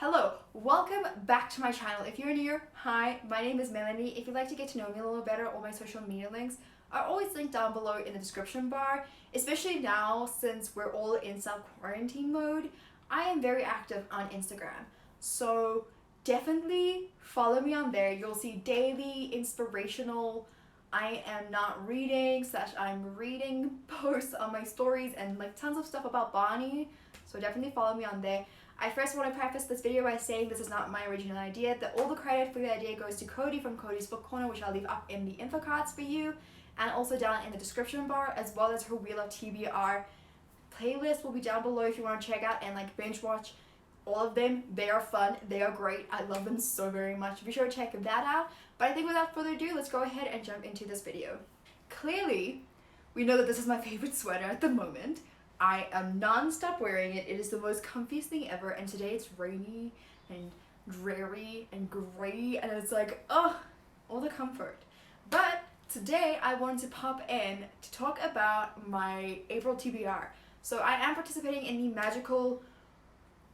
Hello, welcome back to my channel. If you're new, hi, my name is Melleny. If you'd like to get to know me a little better, all my social media links are always linked down below in the description bar. Especially now, since we're all in self-quarantine mode, I am very active on Instagram. So definitely follow me on there. You'll see daily inspirational I am not reading / I'm reading posts on my stories and like tons of stuff about Bonnie. So definitely follow me on there. I first want to preface this video by saying this is not my original idea, that all the credit for the idea goes to Cody from Cody's Book Corner, which I'll leave up in the info cards for you, and also down in the description bar, as well as her Wheel of TBR playlist will be down below if you want to check out and like binge watch all of them. They are fun, they are great, I love them so very much. Be sure to check that out. But I think without further ado, let's go ahead and jump into this video. Clearly, we know that this is my favorite sweater at the moment. I am non-stop wearing it. It is the most comfiest thing ever, and today it's rainy and dreary and gray and it's like, oh, all the comfort. But today I wanted to pop in to talk about my April TBR. So I am participating in the magical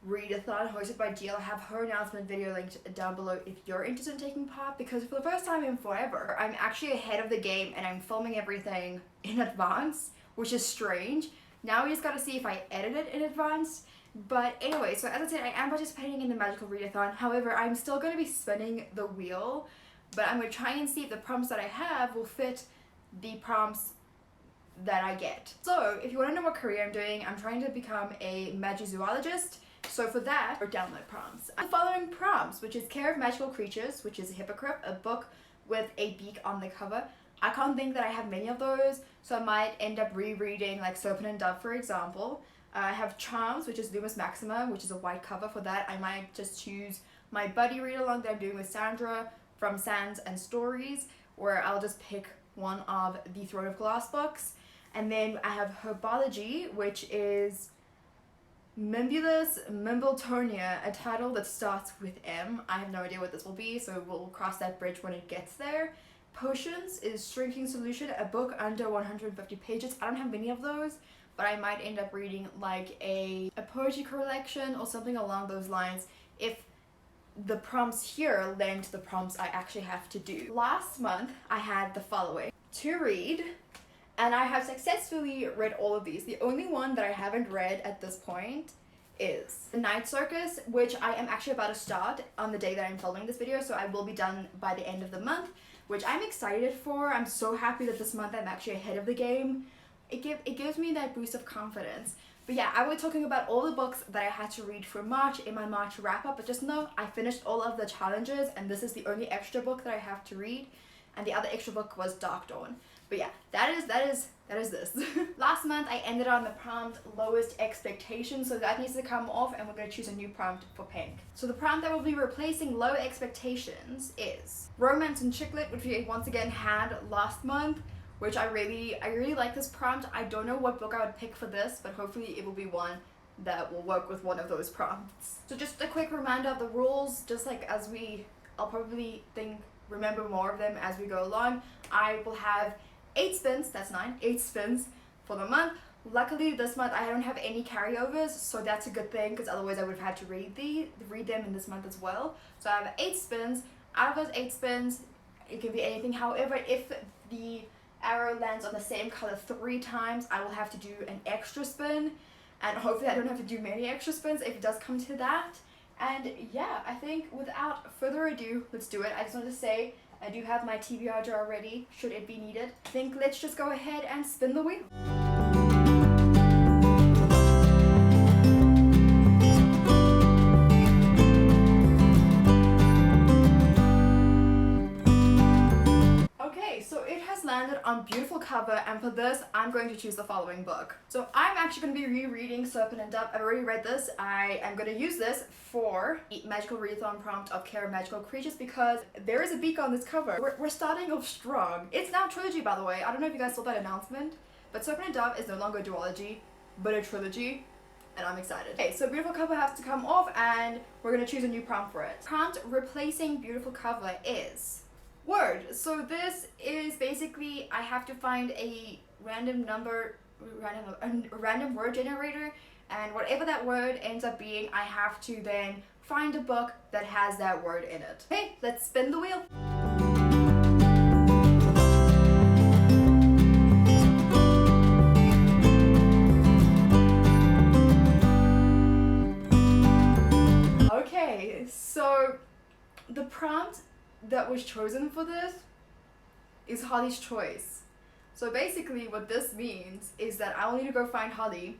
readathon hosted by Jill. I have her announcement video linked down below if you're interested in taking part, because for the first time in forever, I'm actually ahead of the game and I'm filming everything in advance, which is strange. Now we just gotta see if I edit it in advance. But anyway, so as I said, I am participating in the magical readathon. However, I'm still gonna be spinning the wheel, but I'm gonna try and see if the prompts that I have will fit the prompts that I get. So if you wanna know what career I'm doing, I'm trying to become a magizoologist. So for that, or download prompts. The following prompts, which is Care of Magical Creatures, which is a hippogriff, a book with a beak on the cover. I can't think that I have many of those, so I might end up rereading like Serpent and Dove, for example. I have Charms, which is Lumus Maxima, which is a white cover. For that, I might just choose my buddy read along that I'm doing with Sandra from Sands and Stories, where I'll just pick one of the Throne of Glass books. And then I have Herbology, which is Mimbulus Mimbletonia, a title that starts with M. I have no idea what this will be, so we'll cross that bridge when it gets there. Potions is Shrinking Solution, a book under 150 pages. I don't have many of those, but I might end up reading like a poetry collection or something along those lines if the prompts here lend to the prompts I actually have to do. Last month, I had the following to read, and I have successfully read all of these. The only one that I haven't read at this point is The Night Circus, which I am actually about to start on the day that I'm filming this video, so I will be done by the end of the month, which I'm excited for. I'm so happy that this month I'm actually ahead of the game. It gives me that boost of confidence. But yeah, I will be talking about all the books that I had to read for March in my March wrap-up, but just know I finished all of the challenges and this is the only extra book that I have to read, and the other extra book was Dark Dawn. But yeah, that is this. Last month I ended on the prompt Lowest Expectations, so that needs to come off and we're going to choose a new prompt for pink. So the prompt that will be replacing Low Expectations is Romance and Chicklet, which we once again had last month, which I really like this prompt. I don't know what book I would pick for this, but hopefully it will be one that will work with one of those prompts. So just a quick reminder of the rules, just like as I'll probably remember more of them as we go along. I will have 8 spins, that's 9, 8 spins for the month. Luckily this month I don't have any carryovers, so that's a good thing, because otherwise I would have had to read them in this month as well. So I have 8 spins. Out of those 8 spins, it can be anything. However, if the arrow lands on the same color 3 times, I will have to do an extra spin, and hopefully I don't have to do many extra spins if it does come to that. And yeah, I think without further ado, let's do it. I just wanted to say I do have my TBR jar ready, should it be needed. I think let's just go ahead and spin the wheel. Okay, so it has landed on Beautiful Cover, and for this, I'm going to choose the following book. So I'm actually going to be rereading Serpent and Dove. I've already read this. I am going to use this for the magical readathon prompt of Care of Magical Creatures because there is a beak on this cover. We're starting off strong. It's now a trilogy, by the way. I don't know if you guys saw that announcement, but Serpent and Dove is no longer a duology, but a trilogy, and I'm excited. Okay, so Beautiful Cover has to come off, and we're going to choose a new prompt for it. Prompt replacing Beautiful Cover is word. So this is basically I have to find a random word generator and whatever that word ends up being, I have to then find a book that has that word in it. Okay, let's spin the wheel. Okay, so the prompt that was chosen for this is Holly's choice. So basically what this means is that I'll need to go find Holly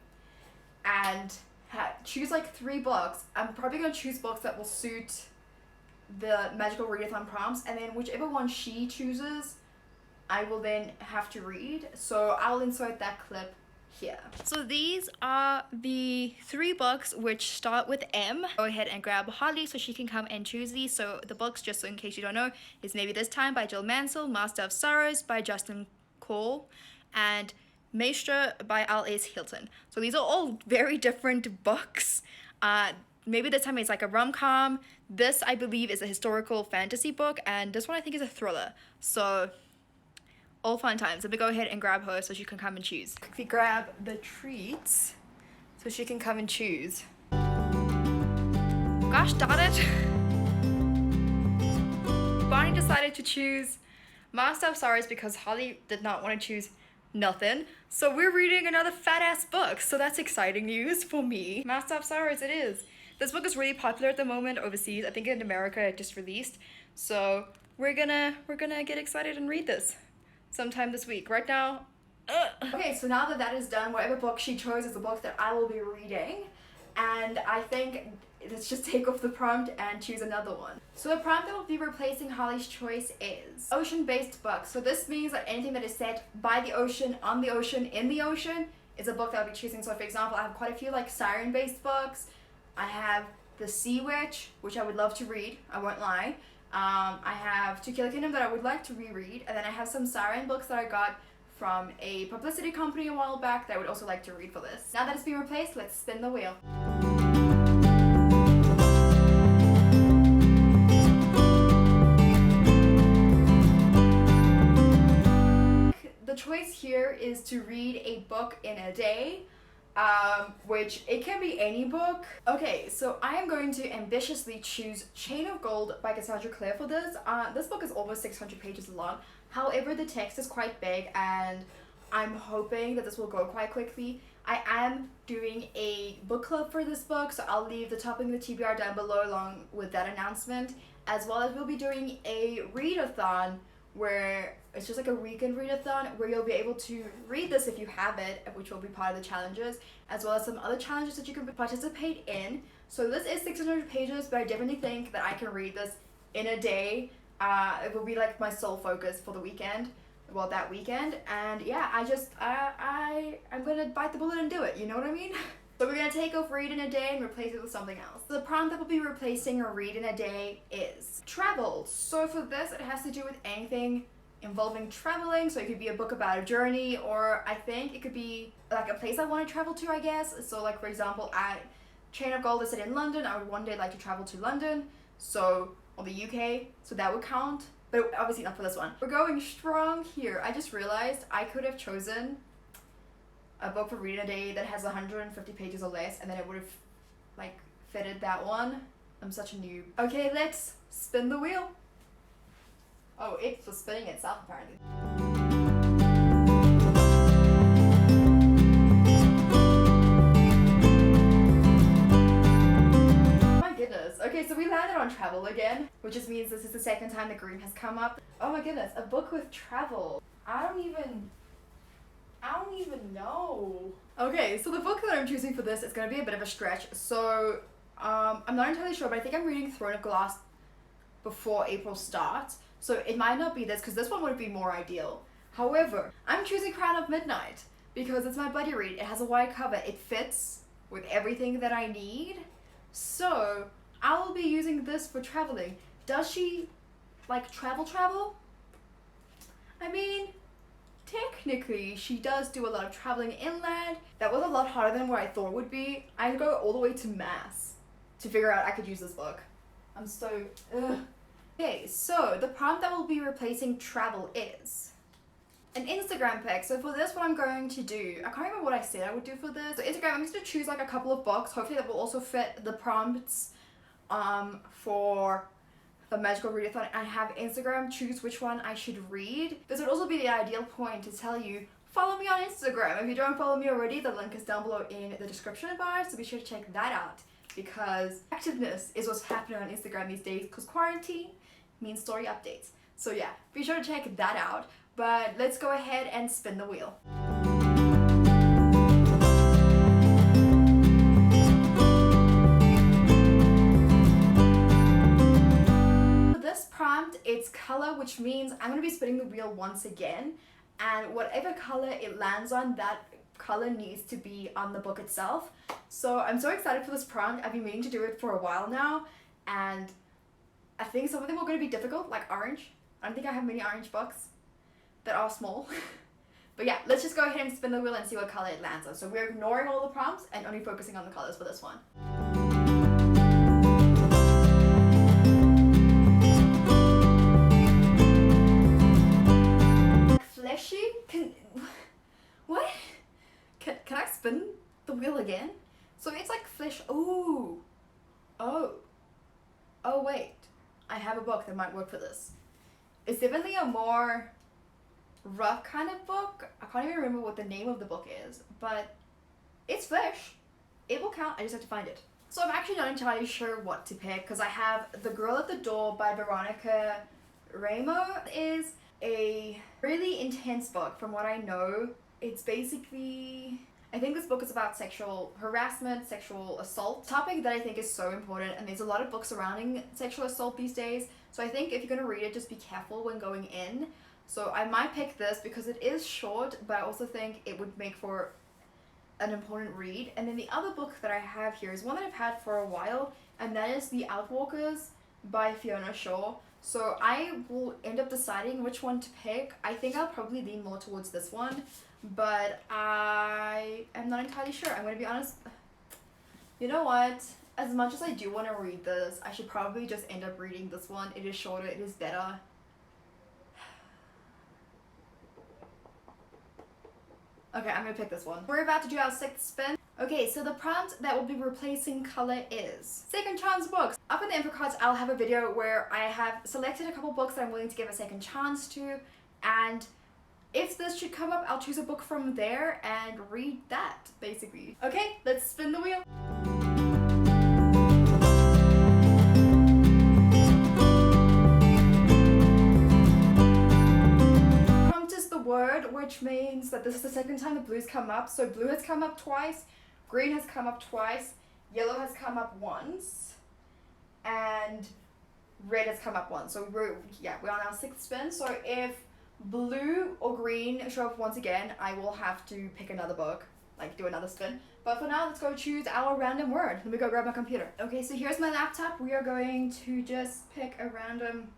and choose like 3 books. I'm probably going to choose books that will suit the magical readathon prompts, and then whichever one she chooses I will then have to read. So I'll insert that clip here. So these are the 3 books which start with M. Go ahead and grab Holly so she can come and choose these. So the books, just in case you don't know, is Maybe This Time by Jill Mansell, Master of Sorrows by Justin Cole, and Maestra by L.S. Hilton. So these are all very different books. Maybe This Time is like a rom-com. This, I believe, is a historical fantasy book, and this one I think is a thriller. So all fun times. Let me go ahead and grab her so she can come and choose. Quickly grab the treats so she can come and choose. Gosh darn it. Barney decided to choose Master of Sorrows because Holly did not want to choose nothing. So we're reading another fat ass book. So that's exciting news for me. Master of Sorrows it is. This book is really popular at the moment overseas. I think in America it just released. So we're gonna get excited and read this sometime this week. Right now, okay, so now that that is done, whatever book she chose is the book that I will be reading. And I think let's just take off the prompt and choose another one. So the prompt that will be replacing Holly's choice is ocean-based book. So this means that anything that is set by the ocean, on the ocean, in the ocean is a book that I'll be choosing. So for example, I have quite a few like siren-based books. I have The Sea Witch, which I would love to read, I won't lie. I have To Kill a Kingdom that I would like to reread, and then I have some siren books that I got from a publicity company a while back that I would also like to read for this. Now that it's been replaced, let's spin the wheel. The choice here is to read a book in a day. Which it can be any book. Okay, so I am going to ambitiously choose Chain of Gold by Cassandra Clare for this. This book is almost 600 pages long. However, the text is quite big and I'm hoping that this will go quite quickly. I am doing a book club for this book, so I'll leave the topic in the TBR down below along with that announcement, as well as we'll be doing a readathon where it's just like a weekend readathon where you'll be able to read this if you have it, which will be part of the challenges, as well as some other challenges that you can participate in. So this is 600 pages, but I definitely think that I can read this in a day. It will be like my sole focus for the weekend, well, that weekend. And yeah, I'm gonna bite the bullet and do it, you know what I mean? So we're gonna take off read in a day and replace it with something else. The prompt that will be replacing a read in a day is travel. So for this, it has to do with anything involving traveling. So it could be a book about a journey, or I think it could be like a place I want to travel to, I guess. So like for example, Chain of Gold is set in London. I would one day like to travel to London, so, or the UK, so that would count, but obviously not for this one. We're going strong here. I just realized I could have chosen a book for reading a day that has 150 pages or less, and then it would have like fitted that one. I'm such a noob. Okay, let's spin the wheel. Oh, it's for spinning itself apparently. My goodness. Okay, so we landed on travel again, which just means this is the second time the green has come up. Oh my goodness, a book with travel. I don't even know. Okay, so the book that I'm choosing for this is going to be a bit of a stretch. So, I'm not entirely sure, but I think I'm reading Throne of Glass before April starts. So it might not be this, because this one would be more ideal. However, I'm choosing Crown of Midnight because it's my buddy read. It has a wide cover. It fits with everything that I need. So I will be using this for traveling. Does she like travel? I mean, technically, she does do a lot of traveling inland. That was a lot harder than what I thought it would be. I had to go all the way to Mass to figure out I could use this book. I'm so, ugh. Okay, so the prompt that will be replacing travel is an Instagram pic. So for this, what I'm going to do, I can't remember what I said I would do for this. So Instagram, I'm just gonna choose like a couple of books. Hopefully that will also fit the prompts for the magical readathon. I have Instagram, choose which one I should read. This would also be the ideal point to tell you, follow me on Instagram. If you don't follow me already, the link is down below in the description bar, so be sure to check that out, because activeness is what's happening on Instagram these days, because quarantine means story updates. So yeah, be sure to check that out. But let's go ahead and spin the wheel. It's color, which means I'm going to be spinning the wheel once again, and whatever color it lands on, that color needs to be on the book itself. So I'm so excited for this prompt. I've been meaning to do it for a while now, and I think some of them are going to be difficult, like orange. I don't think I have many orange books that are small. But yeah, let's just go ahead and spin the wheel and see what color it lands on. So we're ignoring all the prompts and only focusing on the colors for this one. Can I spin the wheel again? So it's like flesh. Oh wait, I have a book that might work for this. It's definitely a more rough kind of book. I can't even remember what the name of the book is, but it's flesh. It will count. I just have to find it. So I'm actually not entirely sure what to pick, because I have The Girl at the Door by Veronica Ramo. Is a really intense book from what I know. It's basically, I think this book is about sexual harassment, sexual assault, topic that I think is so important, and there's a lot of books surrounding sexual assault these days. So I think if you're gonna read it, just be careful when going in. So I might pick this because it is short, but I also think it would make for an important read. And then the other book that I have here is one that I've had for a while, and that is The Outwalkers by Fiona Shaw. So I will end up deciding which one to pick. I think I'll probably lean more towards this one, but I am not entirely sure. I'm going to be honest. You know what? As much as I do want to read this, I should probably just end up reading this one. It is shorter, it is better. Okay, I'm going to pick this one. We're about to do our 6th spin. Okay, so the prompt that will be replacing color is second chance books. Up in the info cards, I'll have a video where I have selected a couple books that I'm willing to give a second chance to, and if this should come up, I'll choose a book from there and read that, basically. Okay, let's spin the wheel. Prompt is the word, which means that this is the second time the blue's come up. So blue has come up twice, green has come up twice, yellow has come up once, and red has come up once. So we're on our 6th spin. So if blue or green show up once again, I will have to pick another book, like do another spin. But for now, let's go choose our random word. Let me go grab my computer. Okay, so here's my laptop. We are going to just pick a random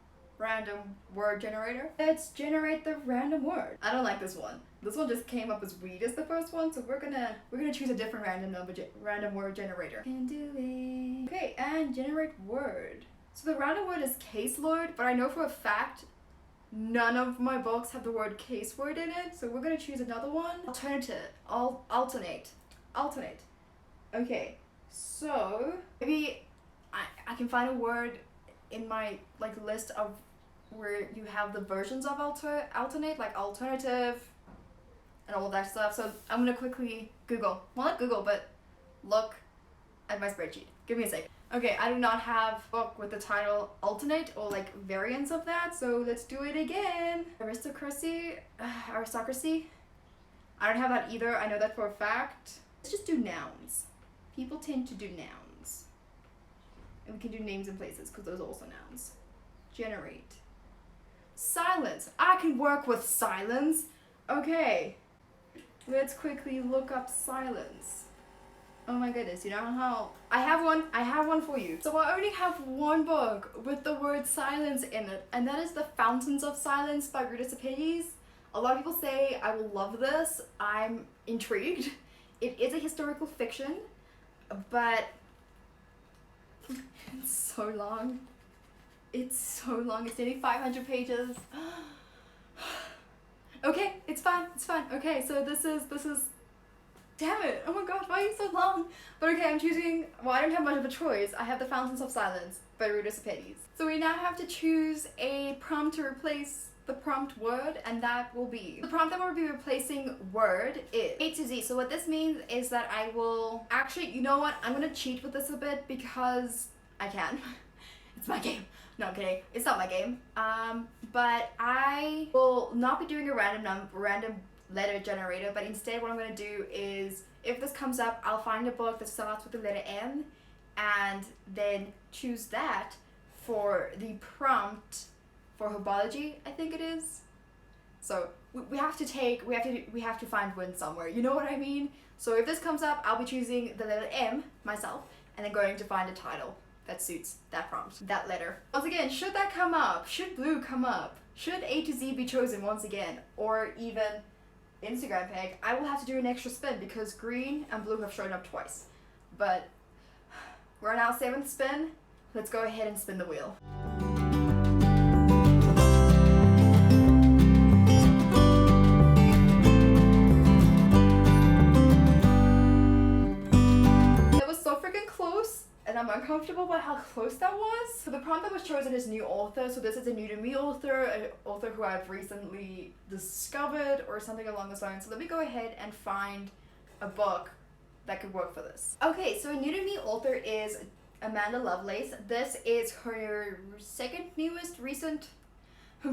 word generator. Let's generate the random word. I don't like this one. This one just came up as weed as the first one, so we're gonna choose a different random word generator. Can do it. Okay, and generate word. So the random word is caseload, but I know for a fact none of my books have the word case word in it, so we're gonna choose another one. Alternative. Alternate. Okay, so maybe I can find a word in my list of where you have the versions of alternate, like alternative and all that stuff. So I'm gonna quickly Google. Well, not Google, but look at my spreadsheet. Give me a second. Okay, I do not have a book with the title alternate or variants of that, so let's do it again. Aristocracy. I don't have that either. I know that for a fact. Let's just do nouns. People tend to do nouns. And we can do names and places because those are also nouns. Generate. Silence. I can work with silence. Okay. Let's quickly look up silence. Oh my goodness, you know how I have one for you. So I only have one book with the word silence in it, and that is The Fountains of Silence by readathon. A lot of people say I will love this. I'm intrigued. It is a historical fiction, but it's so long. It's nearly 500 pages. Okay, it's fine, it's fine. Okay, so this is, damn it, oh my gosh, why are you so long? But okay, I'm choosing, well, I don't have much of a choice. I have The Fountains of Silence by readathon. So we now have to choose a prompt to replace the prompt word, and that will be, the prompt that we'll be replacing word is A to Z. So what this means is that I will, actually, you know what, I'm gonna cheat with this a bit because I can. It's my game. No, I'm kidding. It's not my game. But I will not be doing a random letter generator, but instead what I'm going to do is, if this comes up, I'll find a book that starts with the letter M and then choose that for the prompt for herbology, I think it is. So we have to find one somewhere, you know what I mean? So if this comes up, I'll be choosing the letter M myself and then going to find a title that suits that prompt, that letter. Once again, should that come up, should blue come up, should A to Z be chosen once again, or even Instagram peg, I will have to do an extra spin because green and blue have shown up twice. But we're on our 7th spin. Let's go ahead and spin the wheel. And I'm uncomfortable by how close that was. So the prompt that was chosen is new author. So this is a new to me author, an author who I've recently discovered or something along those lines. So let me go ahead and find a book that could work for this. Okay, so a new to me author is Amanda Lovelace. This is her second newest recent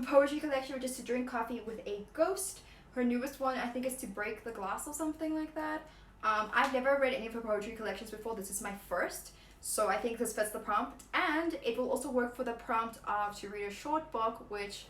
poetry collection, which is To Drink Coffee with a Ghost. Her newest one, I think, is To Break the Glass or something like that. I've never read any of her poetry collections before. This is my first. So I think this fits the prompt, and it will also work for the prompt of to read a short book, which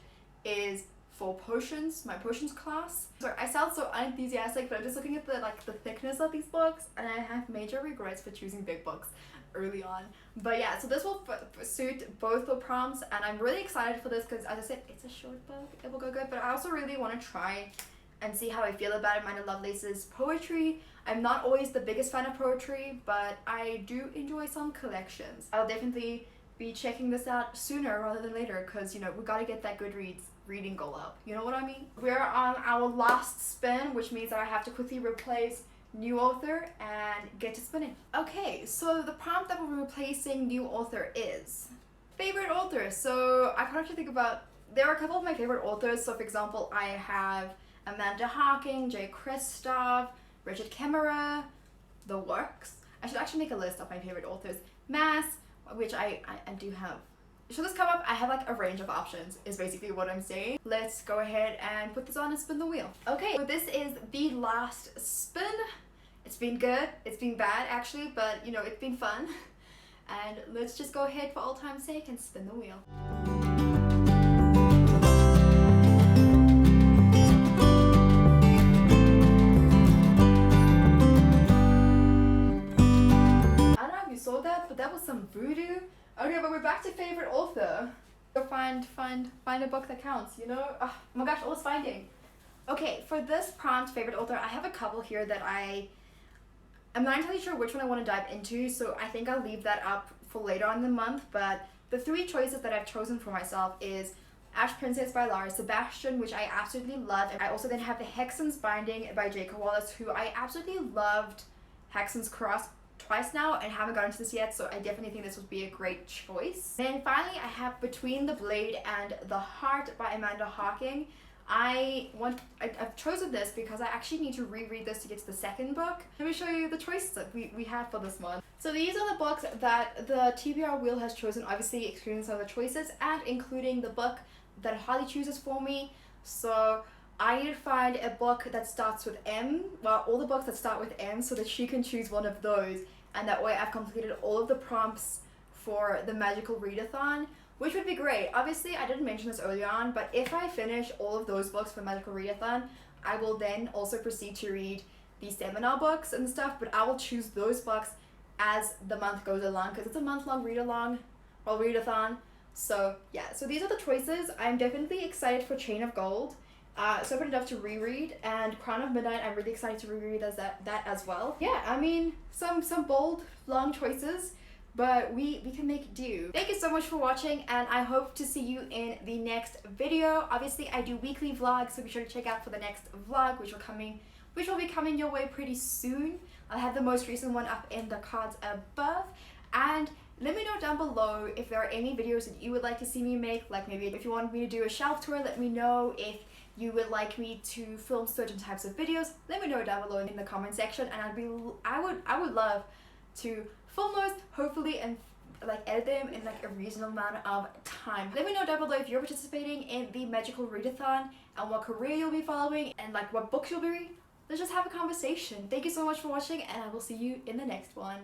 is for potions, my potions class. Sorry, I sound so unenthusiastic, but I'm just looking at the thickness of these books, and I have major regrets for choosing big books early on. But yeah, so this will suit both the prompts, and I'm really excited for this because, as I said, it's a short book. It will go good, but I also really want to try and see how I feel about Amanda Lovelace's poetry. I'm not always the biggest fan of poetry, but I do enjoy some collections. I'll definitely be checking this out sooner rather than later because, you know, we gotta get that Goodreads reading goal up. You know what I mean? We're on our last spin, which means that I have to quickly replace new author and get to spinning. Okay, so the prompt that we're replacing new author is favorite author. So I kind of have to think about, there are a couple of my favorite authors. So for example, I have Amanda Hawking, J. Kristoff, Richard Kemmerer, The Works. I should actually make a list of my favorite authors. Mass, which I do have. Should this come up, I have like a range of options, is basically what I'm saying. Let's go ahead and put this on and spin the wheel. Okay, so this is the last spin. It's been good, it's been bad actually, but you know, it's been fun. And let's just go ahead for old time's sake and spin the wheel. Saw that, but that was some voodoo. Okay, but we're back to favorite author. Go find a book that counts, you know? Oh my gosh, always finding. Okay, for this prompt, favorite author, I have a couple here that I'm not entirely sure which one I want to dive into, so I think I'll leave that up for later on in the month, but the 3 choices that I've chosen for myself is Ash Princess by Lara Sebastian, which I absolutely love. I also then have The Hexen's Binding by J.K. Wallace, who I absolutely loved Hexen's Cross twice now and haven't gotten to this yet, so I definitely think this would be a great choice. Then finally, I have Between the Blade and the Heart by Amanda Hawking. I've chosen this because I actually need to reread this to get to the second book. Let me show you the choices that we had for this month. So these are the books that the TBR wheel has chosen, obviously excluding some of the choices and including the book that Holly chooses for me. So I need to find a book that starts with M, well, all the books that start with M, so that she can choose one of those, and that way I've completed all of the prompts for the magical readathon, which would be great. Obviously, I didn't mention this earlier on, but if I finish all of those books for magical readathon, I will then also proceed to read the seminar books and stuff, but I will choose those books as the month goes along, because it's a month-long read-along, or readathon. So yeah, so these are the choices. I'm definitely excited for Chain of Gold. So open enough to reread, and Crown of Midnight I'm really excited to reread that as well. Yeah, I mean, some bold, long choices, but we can make do. Thank you so so much for watching, and I hope to see you in the next video. Obviously, I do weekly vlogs, so be sure to check out for the next vlog, which will be coming your way pretty soon. I'll have the most recent one up in the cards above. And let me know down below if there are any videos that you would like to see me make, like maybe if you want me to do a shelf tour, let me know. If you would like me to film certain types of videos, let me know down below in the comment section, and I would love to film those, hopefully, and like edit them in like a reasonable amount of time. Let me know down below if you're participating in the magical readathon and what career you'll be following and like what books you'll be reading. Let's just have a conversation. Thank you so much for watching, and I will see you in the next one.